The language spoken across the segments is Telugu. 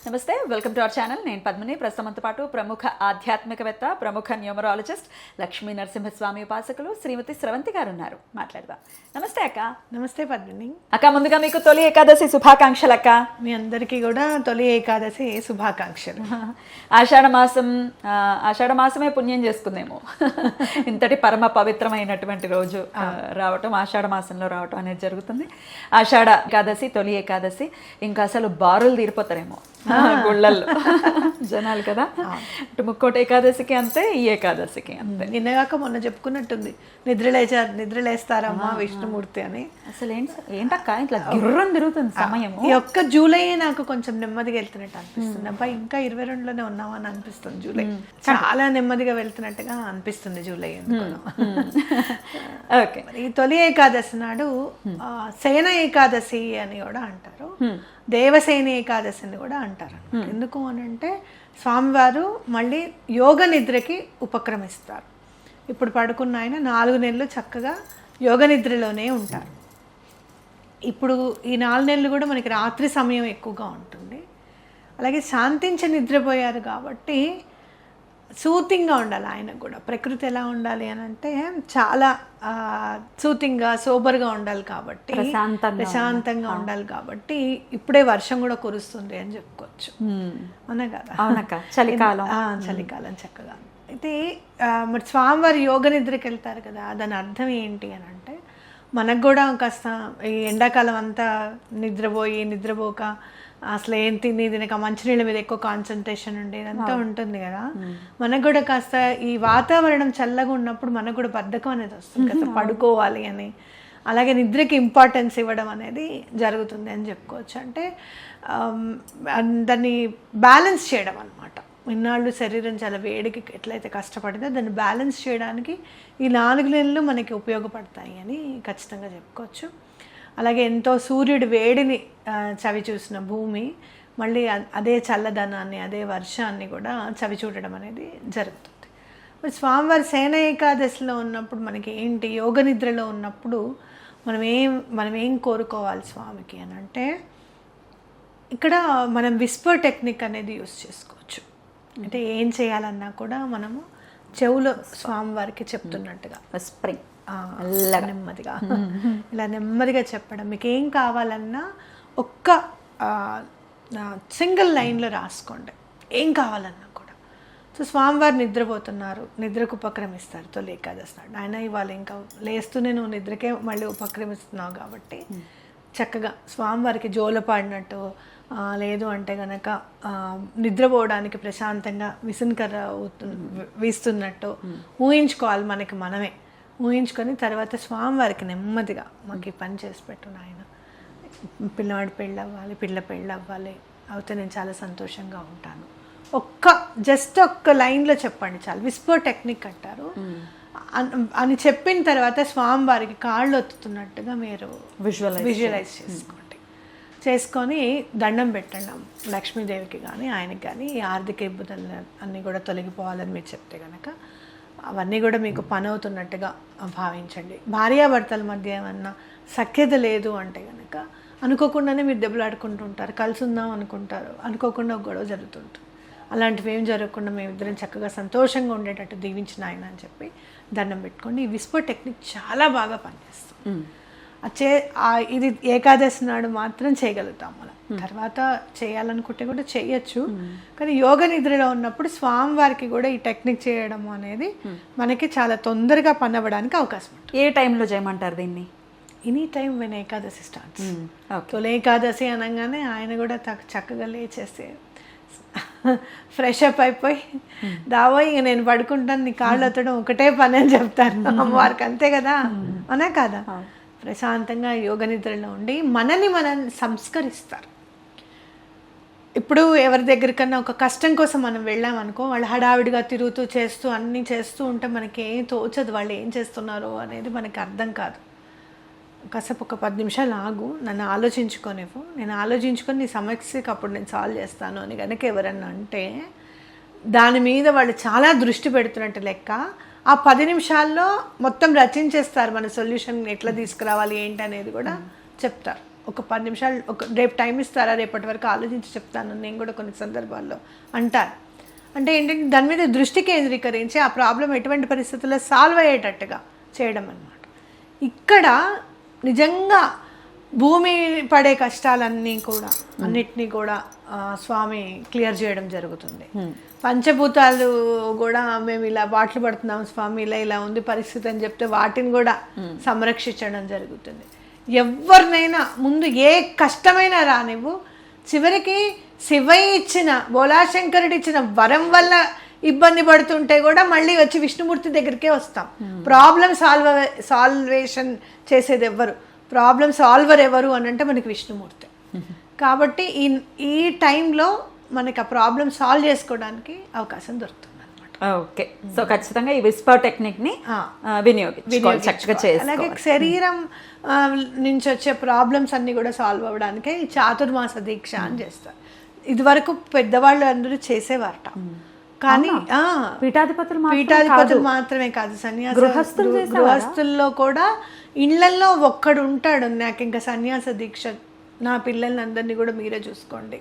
నమస్తే, వెల్కమ్ టు అవర్ ఛానల్. నేను పద్మిని. ప్రస్తుతంతో పాటు ప్రముఖ ఆధ్యాత్మికవేత్త, ప్రముఖ న్యూమరాలజిస్ట్, లక్ష్మీ నరసింహస్వామి ఉపాసకులు శ్రీమతి స్రవంతి గారు ఉన్నారు. మాట్లాడదాం. నమస్తే అక్క. నమస్తే పద్మిని అక్క, ముందుగా మీకు తొలి ఏకాదశి శుభాకాంక్షలు అక్క. మీ అందరికీ కూడా తొలి ఏకాదశి శుభాకాంక్షలు. ఆషాఢ మాసమే పుణ్యం చేసుకుందేమో. ఇంతటి పరమ పవిత్రమైనటువంటి రోజు రావటం, ఆషాఢ మాసంలో రావటం అనేది జరుగుతుంది. ఆషాఢ ఏకాదశి, తొలి ఏకాదశి. ఇంకా అసలు బారులు తీరిపోతారేమో గుళ్ళల్లో జనాలు కదా. ఇటు ముక్కోటి ఏకాదశికి అంతే, ఈ ఏకాదశికి అంతే. నిన్నగాక మొన్న చెప్పుకున్నట్టుంది, నిద్రలేస్తారమ్మా విష్ణుమూర్తి అని. అసలు ఏంటక్క ఇట్లా గిర్రం తిరుగుతుంది సమయం. ఈ ఒక్క జూలై నాకు కొంచెం నెమ్మదిగా వెళ్తున్నట్టు అనిపిస్తుంది. అబ్బా ఇంకా 22లోనే ఉన్నావా అని అనిపిస్తుంది. జూలై చాలా నెమ్మదిగా వెళ్తున్నట్టుగా అనిపిస్తుంది జూలై. ఓకే, ఈ తొలి ఏకాదశి నాడు శయన ఏకాదశి అని కూడా అంటారు, దేవసేన ఏకాదశిని కూడా అంటారు. ఎందుకు అని అంటే స్వామివారు మళ్ళీ యోగ నిద్రకి ఉపక్రమిస్తారు. ఇప్పుడు పడుకున్న ఆయన 4 నెలలు చక్కగా యోగ నిద్రలోనే ఉంటారు. ఇప్పుడు ఈ 4 నెలలు కూడా మనకి రాత్రి సమయం ఎక్కువగా ఉంటుంది. అలాగే శాంతించి నిద్రపోయారు కాబట్టి సూతింగ్గా ఉండాలి ఆయనకు కూడా. ప్రకృతి ఎలా ఉండాలి అని అంటే చాలా సూతింగ్గా, సోబర్గా ఉండాలి కాబట్టి, ప్రశాంతంగా ఉండాలి కాబట్టి ఇప్పుడే వర్షం కూడా కురుస్తుంది అని చెప్పుకోవచ్చు. అవునా కదా? అవునక్క, చలికాలం చక్కగా. అయితే మరి స్వామివారి యోగ నిద్రకి వెళ్తారు కదా, దాని అర్థం ఏంటి అని అంటే మనకు కూడా కాస్త ఈ ఎండాకాలం అంతా నిద్రపోక అసలు ఏం తినక మంచినీళ్ళ మీద ఎక్కువ కాన్సన్ట్రేషన్ ఉండేదంతా ఉంటుంది కదా. మనకు కూడా కాస్త ఈ వాతావరణం చల్లగా ఉన్నప్పుడు మనకు కూడా బద్ధకం అనేది వస్తుంది కదా, పడుకోవాలి అని. అలాగే నిద్రకి ఇంపార్టెన్స్ ఇవ్వడం అనేది జరుగుతుంది అని చెప్పుకోవచ్చు. అంటే దాన్ని బ్యాలెన్స్ చేయడం అనమాట. ఇన్నాళ్ళు శరీరం చాలా వేడికి ఎట్లయితే కష్టపడిందో దాన్ని బ్యాలెన్స్ చేయడానికి ఈ 4 నెలలు మనకి ఉపయోగపడతాయి అని ఖచ్చితంగా చెప్పుకోవచ్చు. అలాగే ఎంతో సూర్యుడి వేడిని చవి చూసిన భూమి మళ్ళీ అదే చల్లదనాన్ని, అదే వర్షాన్ని కూడా చవి చూడడం అనేది జరుగుతుంది. మరి స్వామివారి శయన ఏకాదశిలో ఉన్నప్పుడు మనకి ఏంటి, యోగ నిద్రలో ఉన్నప్పుడు మనం ఏం కోరుకోవాలి స్వామికి అని అంటే, ఇక్కడ మనం విస్పర్ టెక్నిక్ అనేది యూస్ చేసుకోవచ్చు. అంటే ఏం చేయాలన్నా కూడా మనము చెవులో స్వామివారికి చెప్తున్నట్టుగా స్ప్రింగ్ నెమ్మదిగా ఇలా నెమ్మదిగా చెప్పడం. మీకు ఏం కావాలన్నా ఒక్క సింగిల్ లైన్లో రాసుకోండి ఏం కావాలన్నా కూడా. సో స్వామివారు నిద్రపోతున్నారు, నిద్రకు ఉపక్రమిస్తారు తొలి ఏకాదశి నాడు. ఆయన ఇవాళ ఇంకా లేస్తూనే నువ్వు నిద్రకే మళ్ళీ ఉపక్రమిస్తున్నావు కాబట్టి చక్కగా స్వామివారికి జోలపాడినట్టు, లేదు అంటే కనుక నిద్రపోవడానికి ప్రశాంతంగా విసునకర్ర వీస్తున్నట్టు ఊహించుకోవాలి. మనమే ఊహించుకొని తర్వాత స్వామివారికి నెమ్మదిగా మాకు ఈ పని చేసి పెట్టు నాయన, పిల్లవాడి పెళ్ళి అవ్వాలి, పిల్ల పెళ్ళి అవ్వాలి, అయితే నేను చాలా సంతోషంగా ఉంటాను. జస్ట్ ఒక్క లైన్లో చెప్పండి చాలు. విస్పర్ టెక్నిక్ అంటారు. అని చెప్పిన తర్వాత స్వామివారికి కాళ్ళు ఒత్తుతున్నట్టుగా మీరు విజువలైజ్ చేసుకొని దండం పెట్టండి. లక్ష్మీదేవికి కానీ ఆయనకి కానీ ఈ ఆర్థిక ఇబ్బందులు అన్నీ కూడా తొలగిపోవాలని మీరు చెప్తే కనుక అవన్నీ కూడా మీకు పని అవుతున్నట్టుగా భావించండి. భార్యాభర్తల మధ్య ఏమన్నా సఖ్యత లేదు అంటే కనుక అనుకోకుండానే మీరు దెబ్బలాడుకుంటూ ఉంటారు, కలిసి ఉందాం అనుకుంటారు, అనుకోకుండా ఒక గొడవ జరుగుతుంటుంది. అలాంటివి ఏం జరగకుండా మేమిద్దరం చక్కగా సంతోషంగా ఉండేటట్టు దీవించిన ఆయన అని చెప్పి దండం పెట్టుకోండి. ఈ విస్పర్ టెక్నిక్ చాలా బాగా పనిచేస్తుంది. ఇది ఏకాదశి నాడు మాత్రం చేయగలుగుతాం. మనం తర్వాత చేయాలనుకుంటే కూడా చేయొచ్చు, కానీ యోగ నిద్రలో ఉన్నప్పుడు స్వామివారికి కూడా ఈ టెక్నిక్ చేయడం అనేది మనకి చాలా తొందరగా పని అవ్వడానికి అవకాశం ఉంటుంది. ఏ టైంలో చేయమంటారు దీన్ని? Any time when Ekadashi starts. తొలి ఏకాదశి అనగానే ఆయన కూడా చక్కగా లేచేస్తే ఫ్రెష్ అప్ అయిపోయి దావోయి ఇక నేను పడుకుంటాను, నీ కాళ్ళు ఎత్తడం ఒకటే పని అని చెప్తారు అమ్మవారికి. అంతే కదా, అనే కదా. ప్రశాంతంగా యోగ నిద్రలో ఉండి మనం సంస్కరిస్తారు. ఇప్పుడు ఎవరి దగ్గరికన్నా ఒక కష్టం కోసం మనం వెళ్ళామనుకో, వాళ్ళు హడావిడిగా తిరుగుతూ చేస్తూ అన్నీ చేస్తూ ఉంటే మనకి ఏం తోచదు, వాళ్ళు ఏం చేస్తున్నారో అనేది మనకి అర్థం కాదు. కాసేపు ఒక 10 నిమిషాలు ఆగు, నన్ను ఆలోచించుకోనివ్వు, నేను ఆలోచించుకొని నీ సమస్యకి అప్పుడు నేను సాల్వ్ చేస్తాను అని కనుక ఎవరన్నా అంటే దాని మీద వాళ్ళు చాలా దృష్టి పెడుతున్నట్టు లెక్క. ఆ 10 నిమిషాల్లో మొత్తం రచించేస్తారు, మన సొల్యూషన్ ఎట్లా తీసుకురావాలి ఏంటి అనేది కూడా చెప్తారు. ఒక 10 నిమిషాలు రేపు టైం ఇస్తారా, రేపటి వరకు ఆలోచించి చెప్తాను నేను కూడా కొన్ని సందర్భాల్లో అంటారు. అంటే ఏంటంటే దాని మీద దృష్టి కేంద్రీకరించి ఆ ప్రాబ్లం ఎటువంటి పరిస్థితుల్లో సాల్వ్ అయ్యేటట్టుగా చేయడం అన్నమాట. ఇక్కడ నిజంగా భూమి పడే కష్టాలన్నీ కూడా అన్నిటినీ కూడా స్వామి క్లియర్ చేయడం జరుగుతుంది. పంచభూతాలు కూడా మేము ఇలా బాటలు పడుతున్నాం స్వామి, ఇలా ఉంది పరిస్థితి అని చెప్తే వాటిని కూడా సంరక్షించడం జరుగుతుంది. ఎవరినైనా ముందు ఏ కష్టమైనా రానివ్వు, చివరికి శివయ్య ఇచ్చిన బోలాశంకరుడు ఇచ్చిన వరం వల్ల ఇబ్బంది పడుతుంటే కూడా మళ్ళీ వచ్చి విష్ణుమూర్తి దగ్గరికే వస్తాం. ప్రాబ్లం సాల్వేషన్ చేసేది ఎవరు, ప్రాబ్లం సాల్వర్ ఎవరు అని అంటే మనకి విష్ణుమూర్తి. కాబట్టి ఈ టైంలో మనకి ఆ ప్రాబ్లం సాల్వ్ చేసుకోవడానికి అవకాశం దొరుకుతుంది అనమాట. ఓకే, సో ఖచ్చితంగా ఈ విస్పర్ టెక్నిక్ ని వినియోగించుకోవాలి చక్కగా చేసుకోవాలి. అలాగే శరీరం నుంచి వచ్చే ప్రాబ్లమ్స్ అన్ని కూడా సాల్వ్ అవ్వడానికే ఈ చాతుర్మాస దీక్ష అని చేస్తారు. ఇది వరకు పెద్దవాళ్ళు అందరూ చేసేవారట, కానీ పీఠాధిపతులు మాత్రమే కాదు, సన్యాస గృహస్థుల్లో కూడా ఇళ్లల్లో ఒక్కడు ఉంటాడు, నాకు ఇంకా సన్యాస దీక్ష, నా పిల్లల్ని అందరినీ కూడా మీరే చూసుకోండి,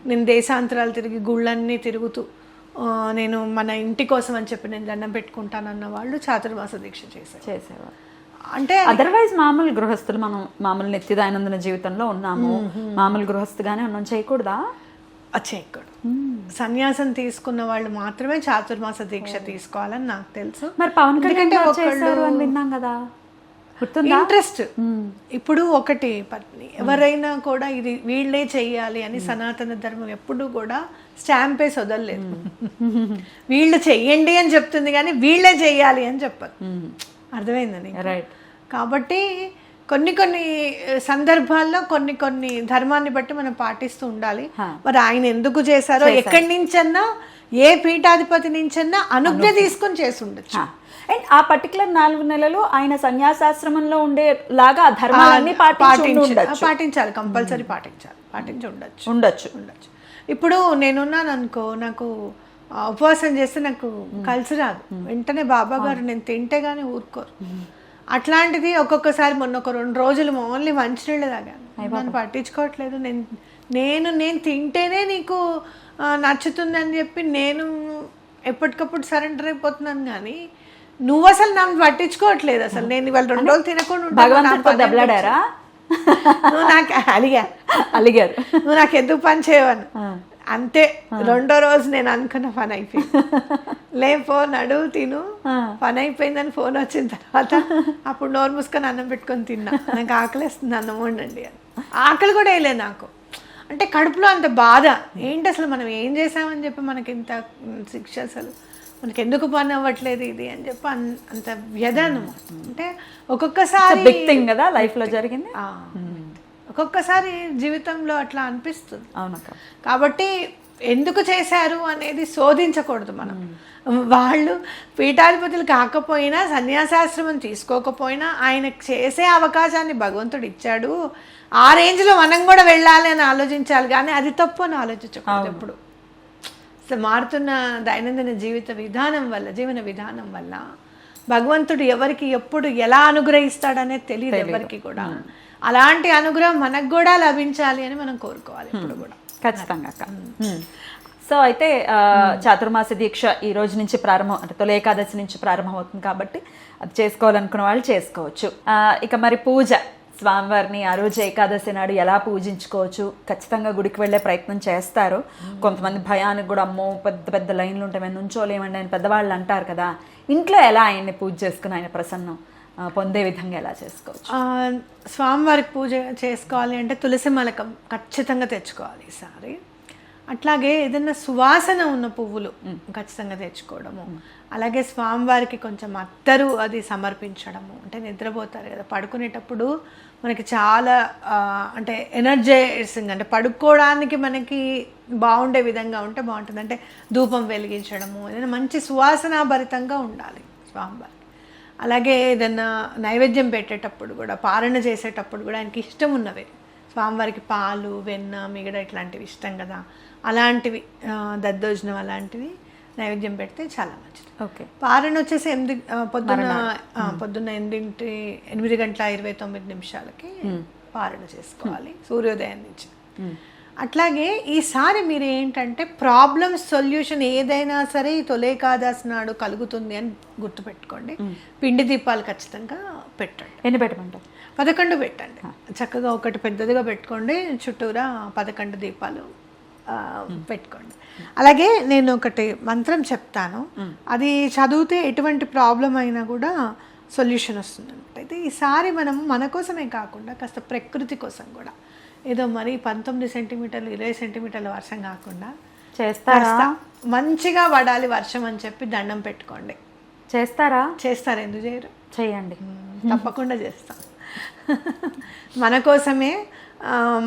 నేను దేశాంతరాలు తిరిగి గుళ్ళన్నీ తిరుగుతూ నేను మన ఇంటి కోసం అని చెప్పి నేను దండం పెట్టుకుంటానన్న వాళ్ళు చాతుర్మాస దీక్ష చేసేవారు. అంటే అదర్వైజ్ మామూలు గృహస్థులు, మనం మామూలు నిత్య దైనందిన జీవితంలో ఉన్నాము, మామూలు గృహస్థుగానే ఉన్నాం, చేయకూడదా? చేయకూడదు. సన్యాసం తీసుకున్న వాళ్ళు మాత్రమే చాతుర్మాస దీక్ష తీసుకోవాలని నాకు తెలుసు. మరి పవన్ కళ్యాణ్ చేశారు అని విన్నాం కదా, ఇంట్రెస్ట్. ఇప్పుడు ఒకటి ఎవరైనా కూడా ఇది వీళ్ళే చెయ్యాలి అని సనాతన ధర్మం ఎప్పుడు కూడా స్టాంప్ వేసి వదలలేదు. వీళ్ళు చెయ్యండి అని చెప్తుంది కానీ వీళ్ళే చెయ్యాలి అని చెప్పదు. అర్థమైందని. రైట్. కాబట్టి కొన్ని సందర్భాల్లో కొన్ని ధర్మాన్ని బట్టి మనం పాటిస్తూ ఉండాలి. మరి ఆయన ఎందుకు చేశారో, ఎక్కడి నుంచన్నా ఏ పీఠాధిపతి నుంచన్నా అనుజ్ఞ తీసుకొని చేసి ఉండొచ్చు. అండ్ ఆ పర్టికులర్ 4 నెలలు ఆయన సన్యాసాశ్రమంలో ఉండేలాగా ఆ ధర్మాలన్నీ పాటించాలి, కంపల్సరీ పాటించి ఉండొచ్చు. ఇప్పుడు నేనున్నాను అనుకో, నాకు ఉపవాసం చేస్తే నాకు కలిసి రాదు, వెంటనే బాబా గారు నేను తింటే గానీ ఊరుకోరు. అట్లాంటిది ఒక్కొక్కసారి మొన్న ఒక 2 రోజులు ఓన్లీ మంచినీళ్ళు తాగాను, నన్ను పట్టించుకోవట్లేదు, నేను తింటేనే నీకు నచ్చుతుంది అని చెప్పి నేను ఎప్పటికప్పుడు సరెండర్ అయిపోతున్నాను. కానీ నువ్వు అసలు నన్ను పట్టించుకోవట్లేదు. అసలు నేను ఇవాళ 2 రోజులు తినకుండా నువ్వు నాకు అలిగారు నువ్వు నాకు ఎందుకు పని చేయవను అంతే. 2వ రోజు నేను అనుకున్న పని అయిపోయింది, లేపో నడువు తిను, పని అయిపోయిందని ఫోన్ వచ్చిన తర్వాత అప్పుడు నోరు మూసుకొని అన్నం పెట్టుకొని తిన్నా. నాకు ఆకలిస్తుంది, అన్నం వండండి అని. ఆకలి కూడా వేయలేదు నాకు. అంటే కడుపులో అంత బాధ, ఏంటి అసలు మనం ఏం చేసామని చెప్పి మనకి ఇంత శిక్ష, అసలు మనకి ఎందుకు పని అవ్వట్లేదు ఇది అని చెప్పి అంత వ్యధ అన్నమాట. అంటే ఒక్కొక్కసారి బిగ్ థింగ్ కదా లైఫ్ లో జరిగింది, ఒక్కొక్కసారి జీవితంలో అట్లా అనిపిస్తుంది. అవునక్క. కాబట్టి ఎందుకు చేశారు అనేది శోధించకూడదు మనం. వాళ్ళు పీఠాధిపతులు కాకపోయినా, సన్యాసాశ్రమం తీసుకోకపోయినా ఆయనకు చేసే అవకాశాన్ని భగవంతుడు ఇచ్చాడు. ఆ రేంజ్లో మనం కూడా వెళ్ళాలి అని ఆలోచించాలి, కానీ అది తప్పు అని ఆలోచించకూడదు ఎప్పుడు. మారుతున్న దైనందిన జీవన విధానం వల్ల భగవంతుడు ఎవరికి ఎప్పుడు ఎలా అనుగ్రహిస్తాడనేది తెలియదు ఎవరికి కూడా. అలాంటి అనుగ్రహం మనకు కూడా లభించాలి అని మనం కోరుకోవాలి ఎప్పుడు కూడా. ఖచ్చితంగా అక్క. సో అయితే చాతుర్మాస దీక్ష ఈ రోజు నుంచి ప్రారంభం, అంటే తొలి ఏకాదశి నుంచి ప్రారంభం అవుతుంది కాబట్టి అది చేసుకోవాలనుకున్న వాళ్ళు చేసుకోవచ్చు. ఇక మరి పూజ, స్వామివారిని ఆ రోజు ఏకాదశి నాడు ఎలా పూజించుకోవచ్చు? ఖచ్చితంగా గుడికి వెళ్ళే ప్రయత్నం చేస్తారు. కొంతమంది భయానికి కూడా, అమ్మో పెద్ద పెద్ద లైన్లు ఉంటాయి మేము నుంచోలేమండి అని పెద్దవాళ్ళు అంటారు కదా. ఇంట్లో ఎలా ఆయన్ని పూజ చేసుకుని ఆయన ప్రసన్నం పొందే విధంగా ఎలా చేసుకోవచ్చు? స్వామివారికి పూజ చేసుకోవాలి అంటే తులసి మలకం ఖచ్చితంగా తెచ్చుకోవాలి ఈసారి. అట్లాగే ఏదైనా సువాసన ఉన్న పువ్వులు ఖచ్చితంగా తెచ్చుకోవడము. అలాగే స్వామివారికి కొంచెం అత్తరు అది సమర్పించడము. అంటే నిద్రపోతారు కదా, పడుకునేటప్పుడు మనకి చాలా అంటే ఎనర్జైజింగ్, అంటే పడుకోవడానికి మనకి బాగుండే విధంగా ఉంటే బాగుంటుంది. అంటే ధూపం వెలిగించడము, ఏదైనా మంచి సువాసనాభరితంగా ఉండాలి స్వామివారికి. అలాగే ఏదైనా నైవేద్యం పెట్టేటప్పుడు కూడా, పారణ చేసేటప్పుడు కూడా ఆయనకి ఇష్టం ఉన్నవే, స్వామివారికి పాలు, వెన్న, మిగడ ఇట్లాంటివి ఇష్టం కదా, అలాంటివి దద్దోజనం అలాంటివి నైవేద్యం పెడితే చాలా మంచిది. ఓకే. పారణ వచ్చేసి పొద్దున్న 8 గంటల 29 నిమిషాలకి పారణ చేసుకోవాలి సూర్యోదయం నుంచి. అట్లాగే ఈసారి మీరు ఏంటంటే ప్రాబ్లమ్ సొల్యూషన్ ఏదైనా సరే ఈ తొలి ఏకాదశి నాడు కలుగుతుంది అని గుర్తుపెట్టుకోండి. పిండి దీపాలు ఖచ్చితంగా పెట్టండి. ఎన్ని పెట్టమంటారు? 11 పెట్టండి. చక్కగా ఒకటి పెద్దదిగా పెట్టుకోండి, చుట్టూరా 11 దీపాలు పెట్టుకోండి. అలాగే నేను ఒకటి మంత్రం చెప్తాను, అది చదివితే ఎటువంటి ప్రాబ్లం అయినా కూడా సొల్యూషన్ వస్తుంది అనమాట. అయితే ఈసారి మనం మన కోసమే కాకుండా కాస్త ప్రకృతి కోసం కూడా, ఏదో మరి 19 సెంటీమీటర్లు 20 సెంటీమీటర్ల వర్షం కాకుండా చేస్తారా? మంచిగా పడాలి వర్షం అని చెప్పి దండం పెట్టుకోండి. చేస్తారా? చేస్తారు, ఎందుకు చేయరు? చేయండి, తప్పకుండా చేస్తాం. మన కోసమే,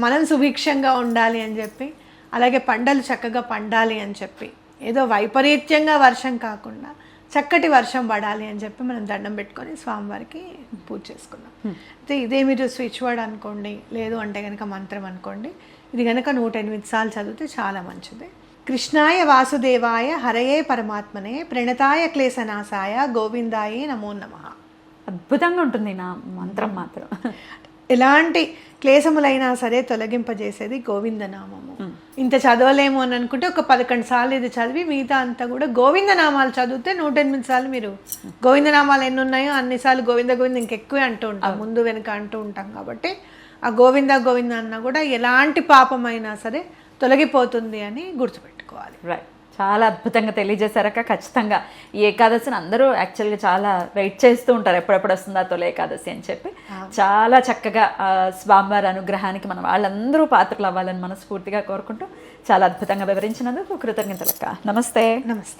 మనం సుభిక్షంగా ఉండాలి అని చెప్పి, అలాగే పంటలు చక్కగా పండాలి అని చెప్పి, ఏదో వైపరీత్యంగా వర్షం కాకుండా చక్కటి వర్షం పడాలి అని చెప్పి మనం దండం పెట్టుకొని స్వామివారికి పూజ చేసుకున్నాం. అయితే ఇదే మీరు స్విచ్ వర్డ్ అనుకోండి, లేదు అంటే కనుక మంత్రం అనుకోండి. ఇది కనుక 108 సార్లు చదివితే చాలా మంచిది. కృష్ణాయ వాసుదేవాయ హరయే పరమాత్మనే ప్రణతాయ క్లేశనాశాయ గోవిందాయే నమో నమః. అద్భుతంగా ఉంటుంది నా మంత్రం మాత్రం. ఎలాంటి క్లేశములైనా సరే తొలగింపజేసేది గోవిందనామము. ఇంత చదవలేము అని అనుకుంటే ఒక 11 సార్లు ఇది చదివి మిగతా అంతా కూడా గోవిందనామాలు చదివితే 108 సార్లు మీరు గోవిందనామాలు ఎన్ని ఉన్నాయో అన్నిసార్లు గోవింద గోవింద ఇంకెక్కువే అంటూ ఉంటాం, ముందు వెనుక అంటూ ఉంటాం. కాబట్టి ఆ గోవింద గోవింద అన్న కూడా ఎలాంటి పాపమైనా సరే తొలగిపోతుంది అని గుర్తుపెట్టుకోవాలి. రైట్, చాలా అద్భుతంగా తెలియజేశారక్క. ఖచ్చితంగా ఈ ఏకాదశిని అందరూ యాక్చువల్గా చాలా వెయిట్ చేస్తూ ఉంటారు, ఎప్పుడెప్పుడు వస్తుందా తొలి ఏకాదశి అని చెప్పి. చాలా చక్కగా స్వామివారి అనుగ్రహానికి మనం వాళ్ళందరూ పాత్రలు అవ్వాలని మనస్ఫూర్తిగా కోరుకుంటూ చాలా అద్భుతంగా వివరించినందుకు కృతజ్ఞతలక్క. నమస్తే. నమస్తే.